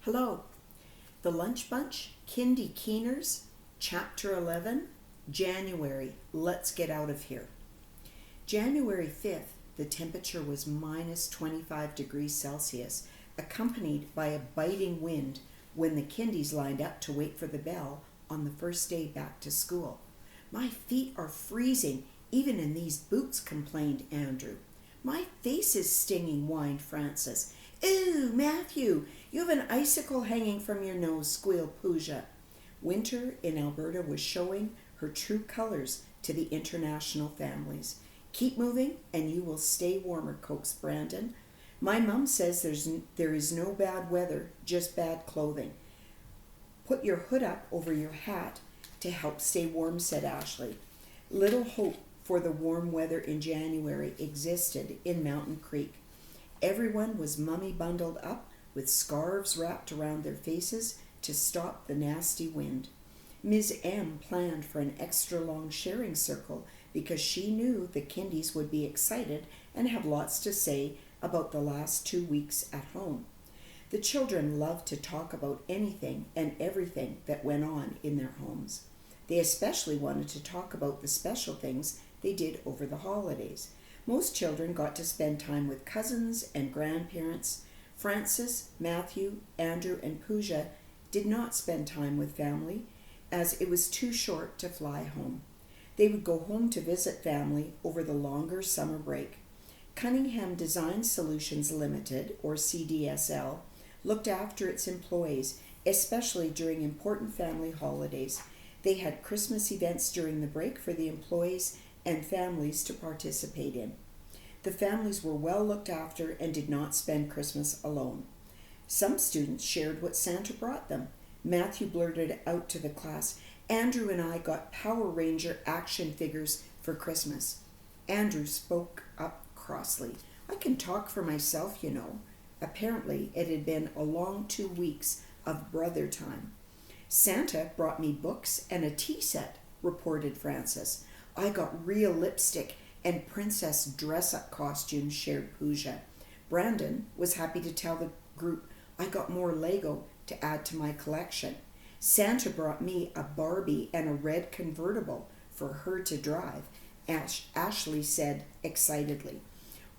Hello. The Lunch Bunch, Kindie Keeners, Chapter 11, January. Let's get out of here. January 5th, the temperature was minus 25 degrees Celsius, accompanied by a biting wind when the Kindies lined up to wait for the bell on the first day back to school. My feet are freezing, even in these boots, complained Andrew. My face is stinging, whined Frances. Ew, Matthew, you have an icicle hanging from your nose, squealed Pooja. Winter in Alberta was showing her true colors to the international families. Keep moving and you will stay warmer, coaxed Brandon. My mum says there is no bad weather, just bad clothing. Put your hood up over your hat to help stay warm, said Ashley. Little hope for the warm weather in January existed in Mountain Creek. Everyone was mummy bundled up with scarves wrapped around their faces to stop the nasty wind. Ms. M planned for an extra long sharing circle because she knew the Kindies would be excited and have lots to say about the last 2 weeks at home. The children loved to talk about anything and everything that went on in their homes. They especially wanted to talk about the special things they did over the holidays. Most children got to spend time with cousins and grandparents. Frances, Matthew, Andrew, and Pooja did not spend time with family, as it was too short to fly home. They would go home to visit family over the longer summer break. Cunningham Design Solutions Limited, or CDSL, looked after its employees, especially during important family holidays. They had Christmas events during the break for the employees and families to participate in. The families were well looked after and did not spend Christmas alone. Some students shared what Santa brought them. Matthew blurted out to the class, Andrew and I got Power Ranger action figures for Christmas. Andrew spoke up crossly. I can talk for myself, you know. Apparently, it had been a long 2 weeks of brother time. Santa brought me books and a tea set, reported Frances. I got real lipstick and princess dress-up costumes, shared Pooja. Brandon was happy to tell the group, I got more Lego to add to my collection. Santa brought me a Barbie and a red convertible for her to drive, Ashley said excitedly.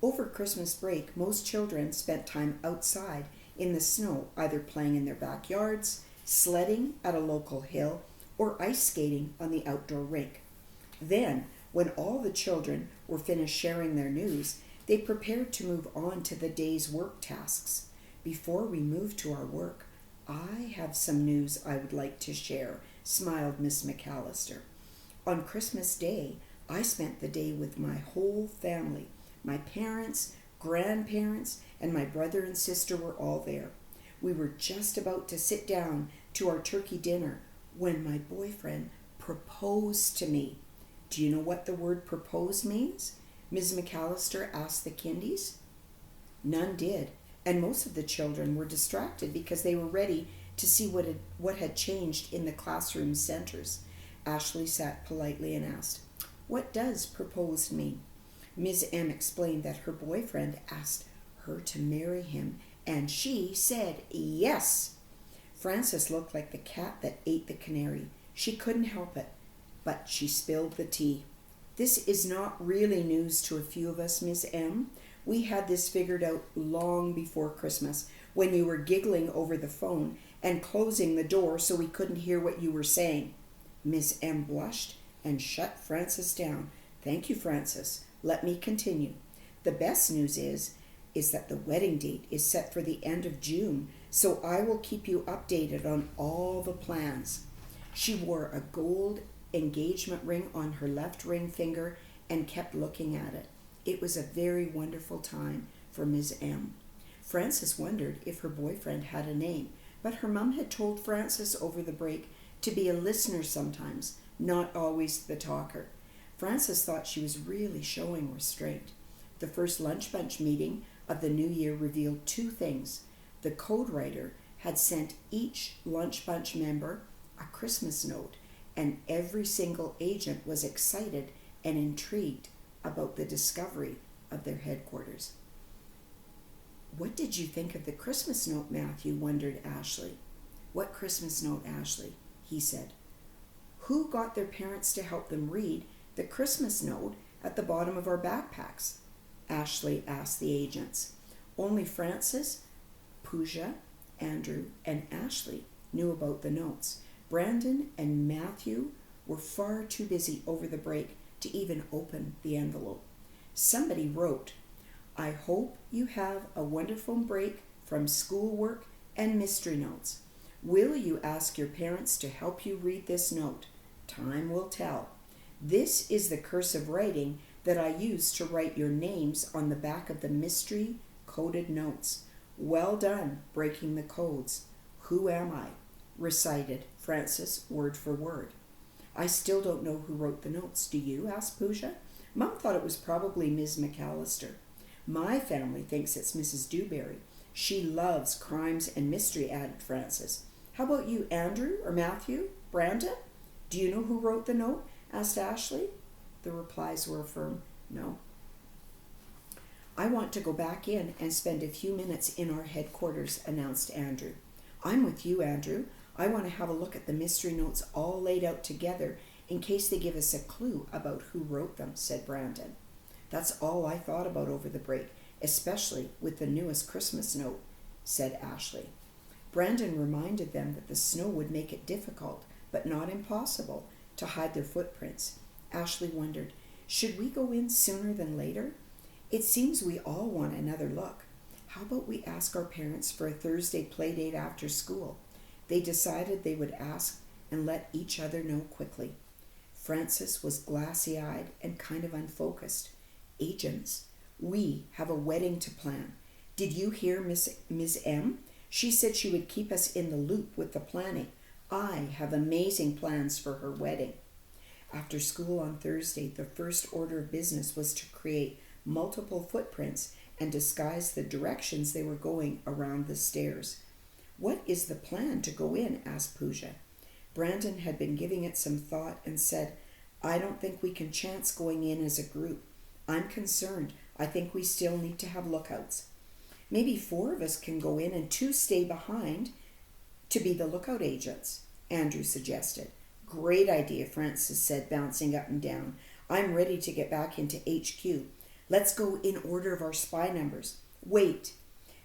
Over Christmas break, most children spent time outside in the snow, either playing in their backyards, sledding at a local hill, or ice skating on the outdoor rink. Then, when all the children were finished sharing their news, they prepared to move on to the day's work tasks. Before we move to our work, I have some news I would like to share, smiled Miss McAllister. On Christmas Day, I spent the day with my whole family. My parents, grandparents, and my brother and sister were all there. We were just about to sit down to our turkey dinner when my boyfriend proposed to me. Do you know what the word propose means? Ms. McAllister asked the Kindies. None did, and most of the children were distracted because they were ready to see what had changed in the classroom centers. Ashley sat politely and asked, What does proposed mean? Ms. M explained that her boyfriend asked her to marry him, and she said yes. Frances looked like the cat that ate the canary. She couldn't help it, but she spilled the tea. This is not really news to a few of us, Ms. M. We had this figured out long before Christmas, when you were giggling over the phone and closing the door so we couldn't hear what you were saying. Ms. M blushed and shut Frances down. Thank you, Frances. Let me continue. The best news is that the wedding date is set for the end of June, so I will keep you updated on all the plans. She wore a gold engagement ring on her left ring finger and kept looking at it. It was a very wonderful time for Ms. M. Frances wondered if her boyfriend had a name, but her mum had told Frances over the break to be a listener sometimes, not always the talker. Frances thought she was really showing restraint. The first lunch bunch meeting of the new year revealed 2 things. The code writer had sent each lunch bunch member a Christmas note, and every single agent was excited and intrigued about the discovery of their headquarters. What did you think of the Christmas note, Matthew? Wondered Ashley. What Christmas note, Ashley? He said. Who got their parents to help them read the Christmas note at the bottom of our backpacks? Ashley asked the agents. Only Francis, Pooja, Andrew, and Ashley knew about the notes. Brandon and Matthew were far too busy over the break to even open the envelope. Somebody wrote, I hope you have a wonderful break from schoolwork and mystery notes. Will you ask your parents to help you read this note? Time will tell. This is the cursive writing that I used to write your names on the back of the mystery coded notes. Well done breaking the codes. Who am I? Recited Francis word for word. I still don't know who wrote the notes. Do you? Asked Pooja. Mom thought it was probably Ms. McAllister. My family thinks it's Mrs. Dewberry. She loves crimes and mystery, added Francis. How about you, Andrew or Matthew? Brandon? Do you know who wrote the note? Asked Ashley. The replies were firm no. I want to go back in and spend a few minutes in our headquarters, announced Andrew. I'm with you, Andrew. I want to have a look at the mystery notes all laid out together in case they give us a clue about who wrote them, said Brandon. That's all I thought about over the break, especially with the newest Christmas note, said Ashley. Brandon reminded them that the snow would make it difficult, but not impossible, to hide their footprints. Ashley wondered, should we go in sooner than later? It seems we all want another look. How about we ask our parents for a Thursday play date after school? They decided they would ask and let each other know quickly. Francis was glassy-eyed and kind of unfocused. Agents, we have a wedding to plan. Did you hear Miss M? She said she would keep us in the loop with the planning. I have amazing plans for her wedding. After school on Thursday, the first order of business was to create multiple footprints and disguise the directions they were going around the stairs. What is the plan to go in? Asked Pooja. Brandon had been giving it some thought and said, I don't think we can chance going in as a group. I'm concerned. I think we still need to have lookouts. Maybe 4 of us can go in and 2 stay behind to be the lookout agents, Andrew suggested. Great idea, Francis said, bouncing up and down. I'm ready to get back into HQ. Let's go in order of our spy numbers. Wait.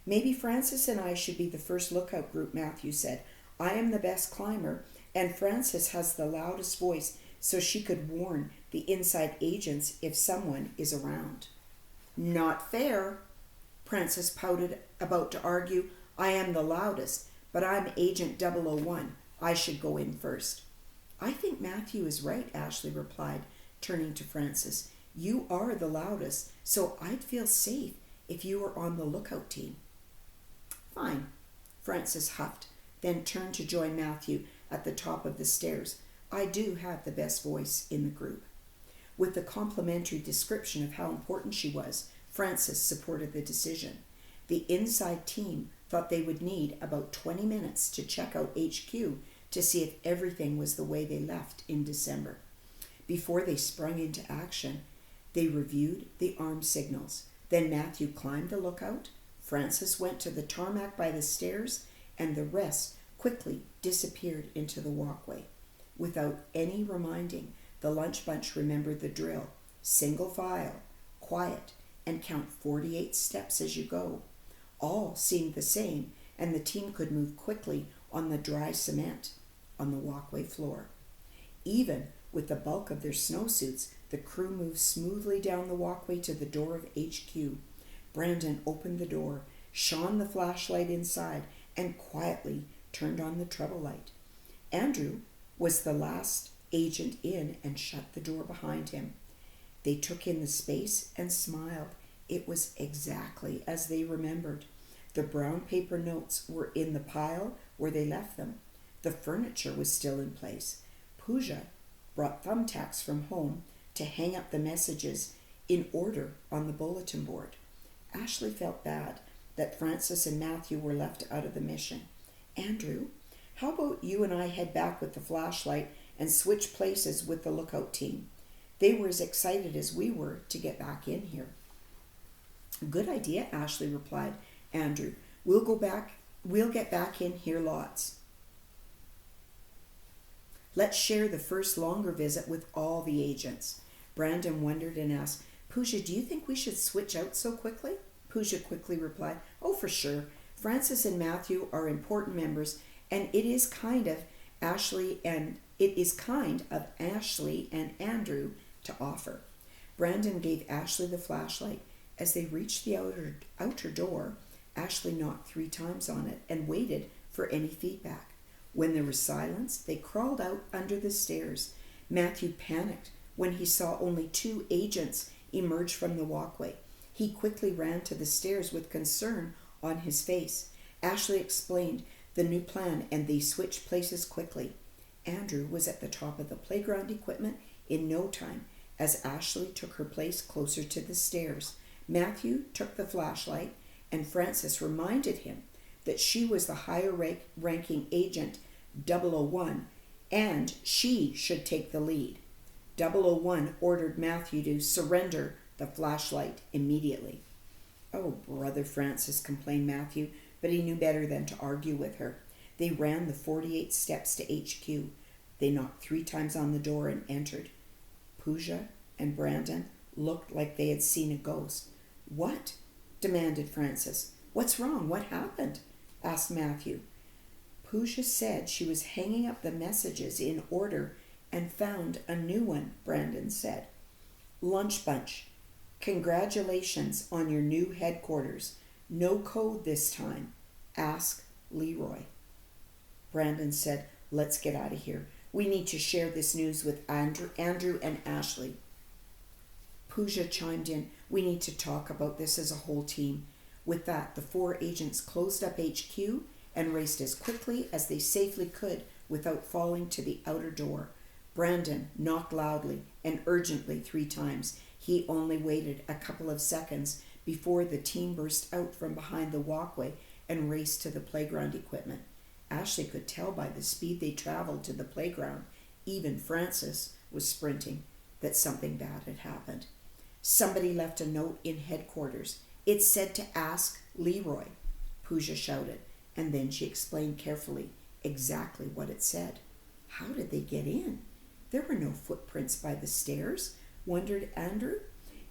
Maybe Francis and I should be the first lookout group, Matthew said. I am the best climber, and Francis has the loudest voice, so she could warn the inside agents if someone is around. Not fair. Francis pouted, about to argue. I am the loudest, but I'm Agent 001. I should go in first. I think Matthew is right, Ashley replied, turning to Francis. You are the loudest, so I'd feel safe if you were on the lookout team. Fine, Francis huffed, then turned to join Matthew at the top of the stairs. I do have the best voice in the group. With the complimentary description of how important she was, Francis supported the decision. The inside team thought they would need about 20 minutes to check out HQ to see if everything was the way they left in December. Before they sprung into action, they reviewed the armed signals. Then Matthew climbed the lookout, Francis went to the tarmac by the stairs, and the rest quickly disappeared into the walkway. Without any reminding, the lunch bunch remembered the drill. Single file, quiet, and count 48 steps as you go. All seemed the same, and the team could move quickly on the dry cement on the walkway floor. Even with the bulk of their snowsuits, the crew moved smoothly down the walkway to the door of HQ. Brandon opened the door, shone the flashlight inside, and quietly turned on the trouble light. Andrew was the last agent in and shut the door behind him. They took in the space and smiled. It was exactly as they remembered. The brown paper notes were in the pile where they left them. The furniture was still in place. Pooja brought thumbtacks from home to hang up the messages in order on the bulletin board. Ashley felt bad that Francis and Matthew were left out of the mission. Andrew, how about you and I head back with the flashlight and switch places with the lookout team? They were as excited as we were to get back in here. Good idea, Ashley replied. Andrew. We'll get back in here lots. Let's share the first longer visit with all the agents. Brandon wondered and asked, Pooja, do you think we should switch out so quickly? Pooja quickly replied, oh, for sure. Francis and Matthew are important members, and it is kind of Ashley and Andrew to offer. Brandon gave Ashley the flashlight. As they reached the outer door, Ashley knocked 3 times on it and waited for any feedback. When there was silence, they crawled out under the stairs. Matthew panicked when he saw only 2 agents emerge from the walkway. He quickly ran to the stairs with concern on his face. Ashley explained the new plan and they switched places quickly. Andrew was at the top of the playground equipment in no time as Ashley took her place closer to the stairs. Matthew took the flashlight and Francis reminded him that she was the higher ranking agent 001 and she should take the lead. 001 ordered Matthew to surrender the flashlight immediately. Oh, brother Francis, complained Matthew, but he knew better than to argue with her. They ran the 48 steps to HQ. They knocked 3 times on the door and entered. Pooja and Brandon looked like they had seen a ghost. What? Demanded Francis. What's wrong? What happened? Asked Matthew. Pooja said she was hanging up the messages in order and found a new one, Brandon said. Lunch bunch. Congratulations on your new headquarters. No code this time. Ask Leroy. Brandon said, let's get out of here. We need to share this news with Andrew and Ashley. Pooja chimed in, we need to talk about this as a whole team. With that, the 4 agents closed up HQ and raced as quickly as they safely could without falling to the outer door. Brandon knocked loudly and urgently 3 times. He only waited a couple of seconds before the team burst out from behind the walkway and raced to the playground equipment. Ashley could tell by the speed they traveled to the playground, even Francis was sprinting, that something bad had happened. Somebody left a note in headquarters. It said to ask Leroy, Pooja shouted, and then she explained carefully exactly what it said. How did they get in? There were no footprints by the stairs, wondered Andrew.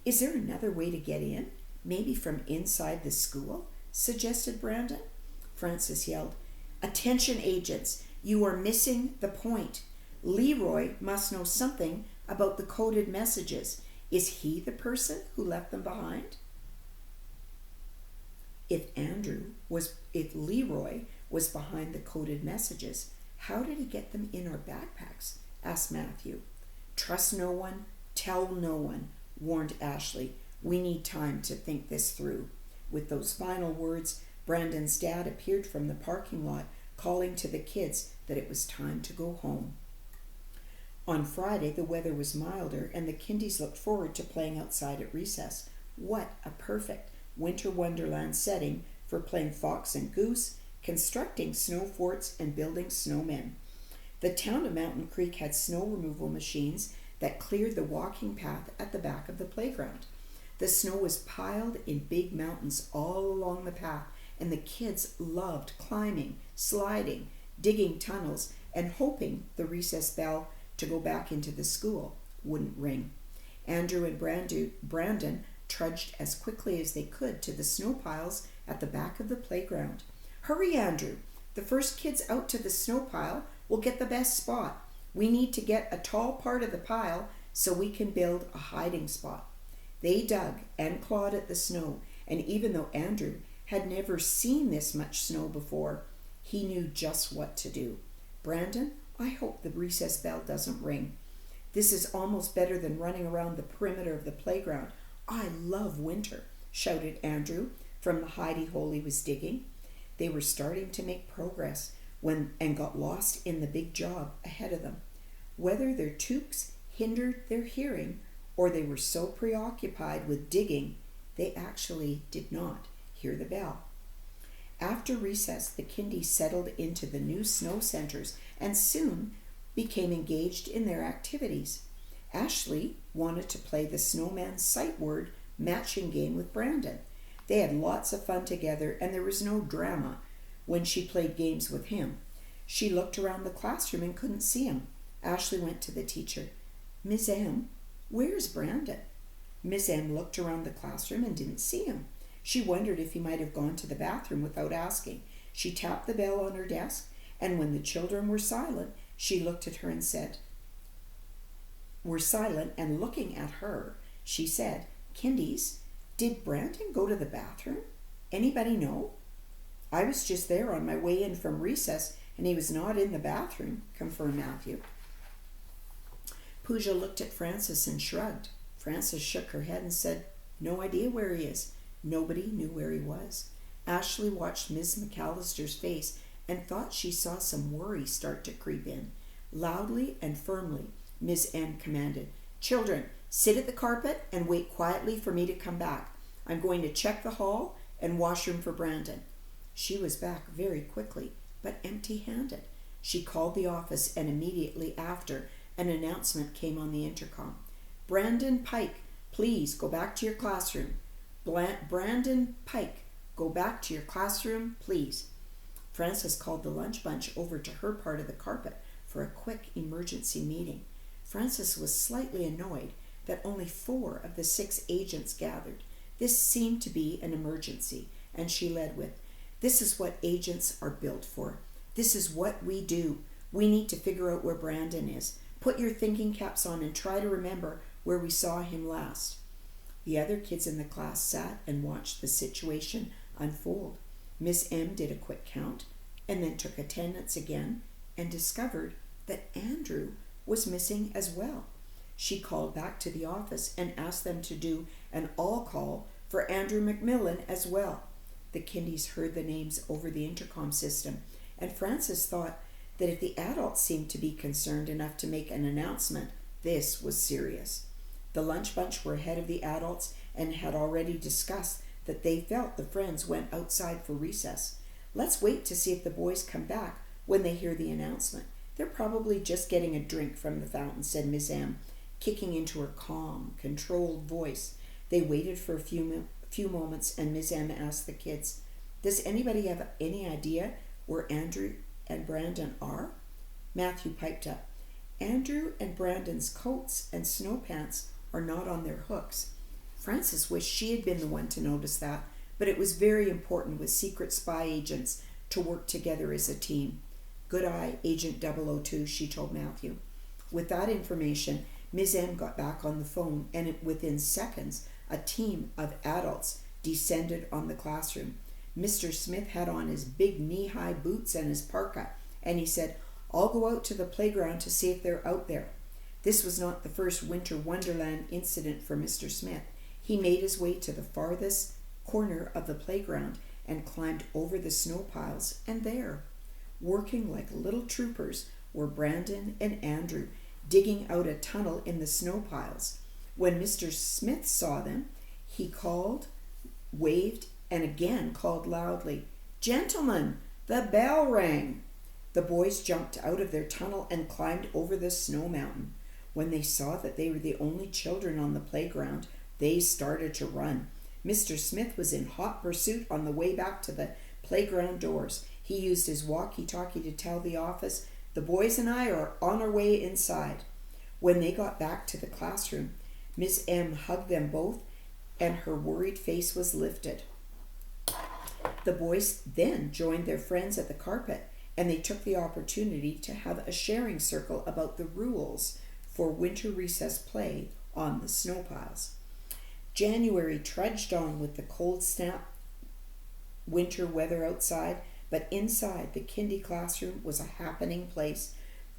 Is there another way to get in? Maybe from inside the school? Suggested Brandon. Francis yelled, Attention agents, you are missing the point. Leroy must know something about the coded messages. Is he the person who left them behind? If Leroy was behind the coded messages, how did he get them in our backpacks? Asked Matthew. Trust no one, tell no one, warned Ashley. We need time to think this through. With those final words, Brandon's dad appeared from the parking lot, calling to the kids that it was time to go home. On Friday, the weather was milder, and the Kindies looked forward to playing outside at recess. What a perfect winter wonderland setting for playing fox and goose, constructing snow forts, and building snowmen. The town of Mountain Creek had snow removal machines that cleared the walking path at the back of the playground. The snow was piled in big mountains all along the path, and the kids loved climbing, sliding, digging tunnels, and hoping the recess bell to go back into the school wouldn't ring. Andrew and Brandon trudged as quickly as they could to the snow piles at the back of the playground. Hurry, Andrew! The first kids out to the snow pile will get the best spot. We need to get a tall part of the pile so we can build a hiding spot. They dug and clawed at the snow, and even though Andrew had never seen this much snow before, he knew just what to do. Brandon, I hope the recess bell doesn't ring. This is almost better than running around the perimeter of the playground. I love winter, shouted Andrew from the hidey hole he was digging. They were starting to make progress and got lost in the big job ahead of them. Whether their toques hindered their hearing or they were so preoccupied with digging, they actually did not hear the bell. After recess, the Kindies settled into the new snow centers and soon became engaged in their activities. Ashley wanted to play the snowman sight word matching game with Brandon. They had lots of fun together, and there was no drama when she played games with him. She looked around the classroom and couldn't see him. Ashley went to the teacher. "Miss M, where's Brandon?" Miss M looked around the classroom and didn't see him. She wondered if he might have gone to the bathroom without asking. She tapped the bell on her desk, and when the children were silent, she looked at her and said, looking at her, she said, "Kindies, did Brandon go to the bathroom? Anybody know?" "I was just there on my way in from recess, and he was not in the bathroom," confirmed Matthew. Pooja looked at Frances and shrugged. Frances shook her head and said, "No idea where he is." Nobody knew where he was. Ashley watched Miss McAllister's face and thought she saw some worry start to creep in. Loudly and firmly, Miss M commanded, "Children, sit at the carpet and wait quietly for me to come back. I'm going to check the hall and washroom for Brandon." She was back very quickly, but empty-handed. She called the office, and immediately after, an announcement came on the intercom. "Brandon Pike, please go back to your classroom. Brandon Pike, go back to your classroom, please." Frances called the lunch bunch over to her part of the carpet for a quick emergency meeting. Frances was slightly annoyed that only 4 of the 6 agents gathered. This seemed to be an emergency, and she led with, "This is what agents are built for. This is what we do. We need to figure out where Brandon is. Put your thinking caps on and try to remember where we saw him last." The other kids in the class sat and watched the situation unfold. Miss M did a quick count and then took attendance again and discovered that Andrew was missing as well. She called back to the office and asked them to do an all-call for Andrew McMillan as well. The Kindies heard the names over the intercom system, and Frances thought that if the adults seemed to be concerned enough to make an announcement, this was serious. The lunch bunch were ahead of the adults and had already discussed that they felt the friends went outside for recess. "Let's wait to see if the boys come back when they hear the announcement. They're probably just getting a drink from the fountain," said Miss M, kicking into her calm, controlled voice. They waited for a few moments, and Miss M asked the kids, "Does anybody have any idea where Andrew and Brandon are?" Matthew piped up, "Andrew and Brandon's coats and snow pants are not on their hooks." Frances wished she had been the one to notice that, but it was very important with secret spy agents to work together as a team. "Good eye, Agent 002, she told Matthew. With that information, Ms. M got back on the phone, and within seconds, a team of adults descended on the classroom. Mr. Smith had on his big knee-high boots and his parka, and he said, "I'll go out to the playground to see if they're out there." This was not the first Winter Wonderland incident for Mr. Smith. He made his way to the farthest corner of the playground and climbed over the snow piles, and there, working like little troopers, were Brandon and Andrew, digging out a tunnel in the snow piles. When Mr. Smith saw them, he called, waved, and again called loudly, "Gentlemen, the bell rang!" The boys jumped out of their tunnel and climbed over the snow mountain. When they saw that they were the only children on the playground, they started to run. Mr. Smith was in hot pursuit on the way back to the playground doors. He used his walkie-talkie to tell the office, "The boys and I are on our way inside." When they got back to the classroom, Miss M hugged them both, and her worried face was lifted. The boys then joined their friends at the carpet, and they took the opportunity to have a sharing circle about the rules for winter recess play on the snow piles. January trudged on with the cold snap winter weather outside, but inside the Kindie classroom was a happening place.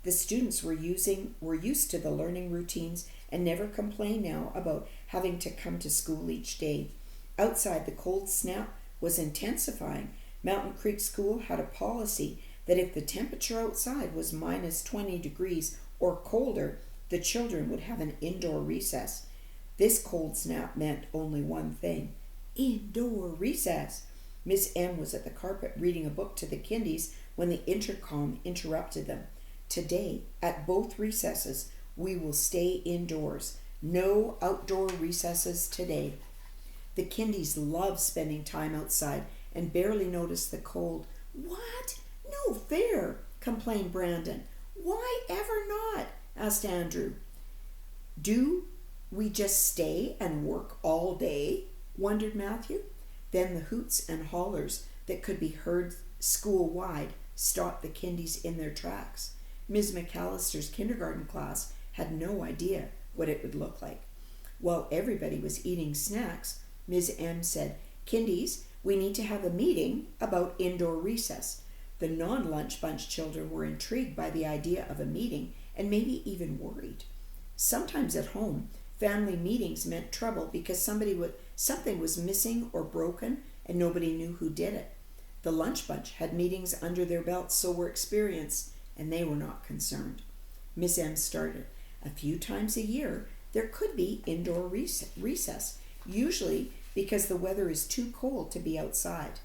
The students were used to the learning routines and never complained now about having to come to school each day. Outside, the cold snap was intensifying. Mountain Creek School had a policy that if the temperature outside was minus 20 degrees or colder, the children would have an indoor recess. This cold snap meant only one thing: indoor recess. Miss M was at the carpet reading a book to the Kindies when the intercom interrupted them. "Today, at both recesses, we will stay indoors. No outdoor recesses today." The Kindies love spending time outside and barely notice the cold. What? No fair, complained Brandon. Why ever not? Asked Andrew. Do we just stay and work all day? Wondered Matthew. Then the hoots and hollers that could be heard school-wide stopped the Kindies in their tracks. Ms. McAllister's kindergarten class had no idea what it would look like. While everybody was eating snacks, Ms. M said, "Kindies, we need to have a meeting about indoor recess." The non-lunch bunch children were intrigued by the idea of a meeting and maybe even worried. Sometimes at home, family meetings meant trouble because something was missing or broken and nobody knew who did it. The lunch bunch had meetings under their belts, so were experienced, and they were not concerned. Miss M started. A few times a year, there could be indoor recess, usually because the weather is too cold to be outside.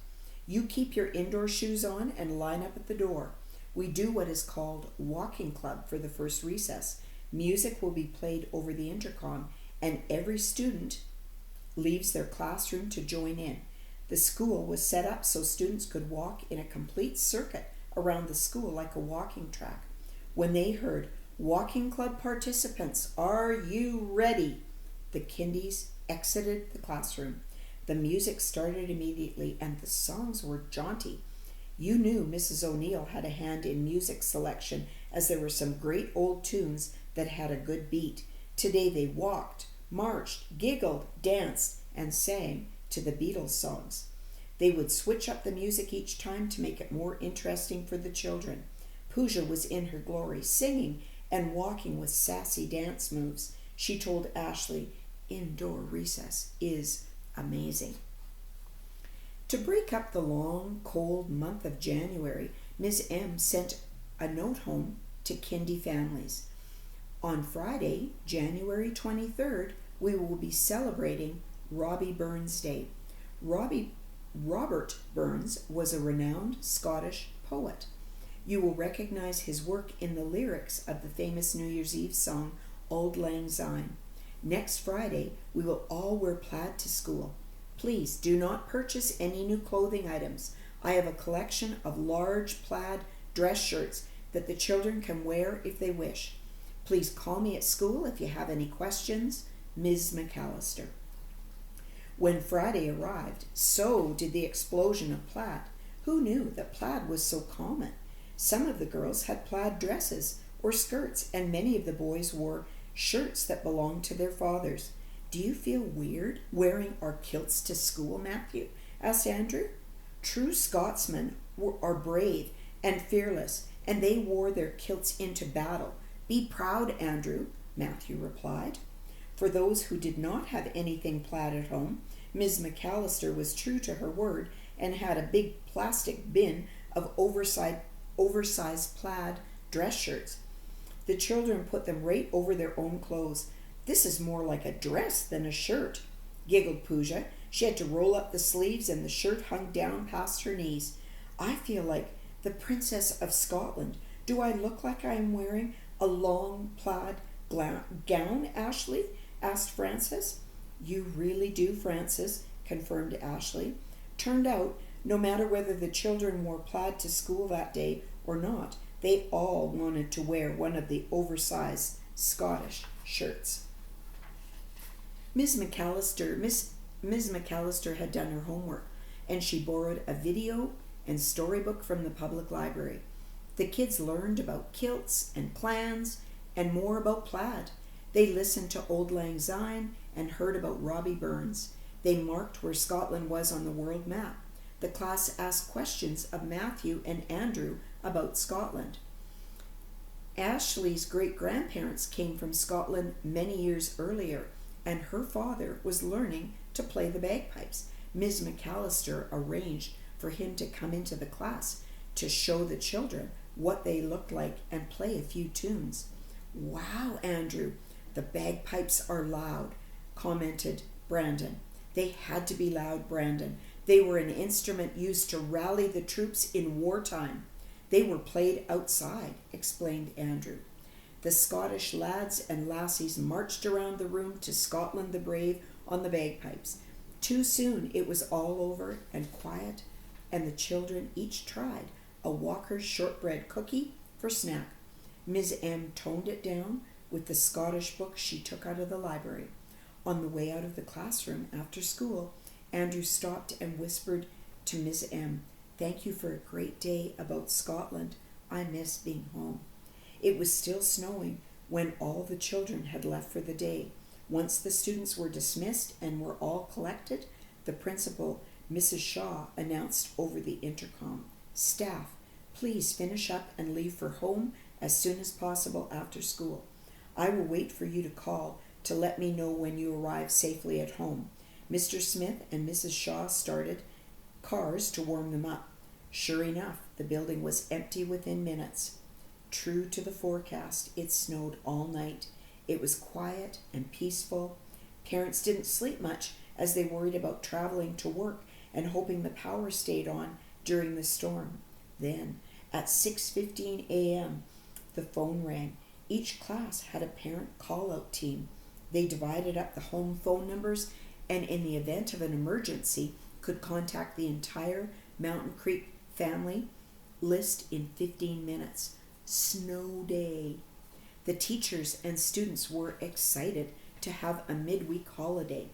You keep your indoor shoes on and line up at the door. We do what is called walking club for the first recess. Music will be played over the intercom, and every student leaves their classroom to join in. The school was set up so students could walk in a complete circuit around the school like a walking track. When they heard, "Walking club participants, are you ready?" the Kindies exited the classroom. The music started immediately and the songs were jaunty. You knew Mrs. O'Neill had a hand in music selection, as there were some great old tunes that had a good beat. Today they walked, marched, giggled, danced, and sang to the Beatles songs. They would switch up the music each time to make it more interesting for the children. Pooja was in her glory, singing and walking with sassy dance moves. She told Ashley, "Indoor recess is amazing." To break up the long, cold month of January, Ms. M sent a note home to Kindie families. On Friday, January 23rd, we will be celebrating Robbie Burns Day. Robert Burns was a renowned Scottish poet. You will recognize his work in the lyrics of the famous New Year's Eve song, Auld Lang Syne. Next Friday, we will all wear plaid to school. Please do not purchase any new clothing items. I have a collection of large plaid dress shirts that the children can wear if they wish. Please call me at school if you have any questions. Ms. McAllister. When Friday arrived, so did the explosion of plaid. Who knew that plaid was so common? Some of the girls had plaid dresses or skirts, and many of the boys wore shirts that belonged to their fathers. "Do you feel weird wearing our kilts to school, Matthew?" asked Andrew. "True Scotsmen are brave and fearless, and they wore their kilts into battle. Be proud, Andrew," Matthew replied. For those who did not have anything plaid at home, Ms. McAllister was true to her word and had a big plastic bin of oversized plaid dress shirts. The children put them right over their own clothes. "This is more like a dress than a shirt," giggled Pooja. She had to roll up the sleeves and the shirt hung down past her knees. "I feel like the Princess of Scotland. Do I look like I am wearing a long plaid gown, Ashley?" asked Frances. "You really do, Frances," confirmed Ashley. Turned out, no matter whether the children wore plaid to school that day or not, they all wanted to wear one of the oversized Scottish shirts. Ms. McAllister had done her homework, and she borrowed a video and storybook from the public library. The kids learned about kilts and clans and more about plaid. They listened to Auld Lang Syne and heard about Robbie Burns. They marked where Scotland was on the world map. The class asked questions of Matthew and Andrew about Scotland. Ashley's great-grandparents came from Scotland many years earlier, and her father was learning to play the bagpipes. Ms. McAllister arranged for him to come into the class to show the children what they looked like and play a few tunes. "Wow, Andrew, the bagpipes are loud," commented Brandon. "They had to be loud, Brandon. They were an instrument used to rally the troops in wartime. They were played outside," explained Andrew. The Scottish lads and lassies marched around the room to Scotland the Brave on the bagpipes. Too soon it was all over and quiet, and the children each tried a Walker's shortbread cookie for snack. Ms. M toned it down with the Scottish book she took out of the library. On the way out of the classroom after school, Andrew stopped and whispered to Ms. M, "Thank you for a great day about Scotland. I miss being home." It was still snowing when all the children had left for the day. Once the students were dismissed and were all collected, the principal, Mrs. Shaw, announced over the intercom, "Staff, please finish up and leave for home as soon as possible after school. I will wait for you to call to let me know when you arrive safely at home." Mr. Smith and Mrs. Shaw started cars to warm them up. Sure enough, the building was empty within minutes. True to the forecast, it snowed all night. It was quiet and peaceful. Parents didn't sleep much as they worried about traveling to work and hoping the power stayed on during the storm. Then, at 6:15 a.m., the phone rang. Each class had a parent call-out team. They divided up the home phone numbers and in the event of an emergency could contact the entire Mountain Creek family list in 15 minutes. Snow day. The teachers and students were excited to have a midweek holiday.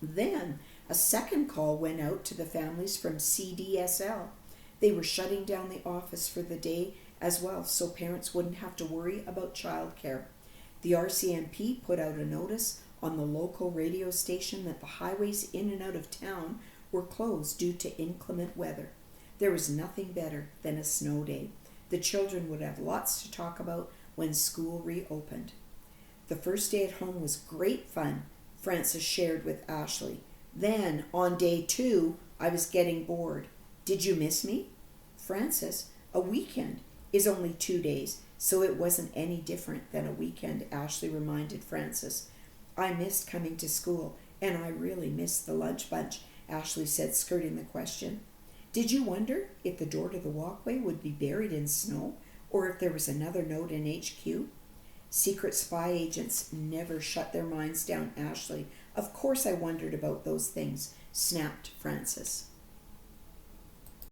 Then a second call went out to the families from CDSL. They were shutting down the office for the day as well, so parents wouldn't have to worry about childcare. The RCMP put out a notice on the local radio station that the highways in and out of town were closed due to inclement weather. There was nothing better than a snow day. The children would have lots to talk about when school reopened. The first day at home was great fun, Frances shared with Ashley. Then, on day 2, I was getting bored. Did you miss me? Frances, a weekend is only 2 days, so it wasn't any different than a weekend, Ashley reminded Frances. I missed coming to school, and I really missed the lunch bunch, Ashley said, skirting the question. Did you wonder if the door to the walkway would be buried in snow, or if there was another note in HQ? Secret spy agents never shut their minds down, Ashley. Of course I wondered about those things, snapped Frances.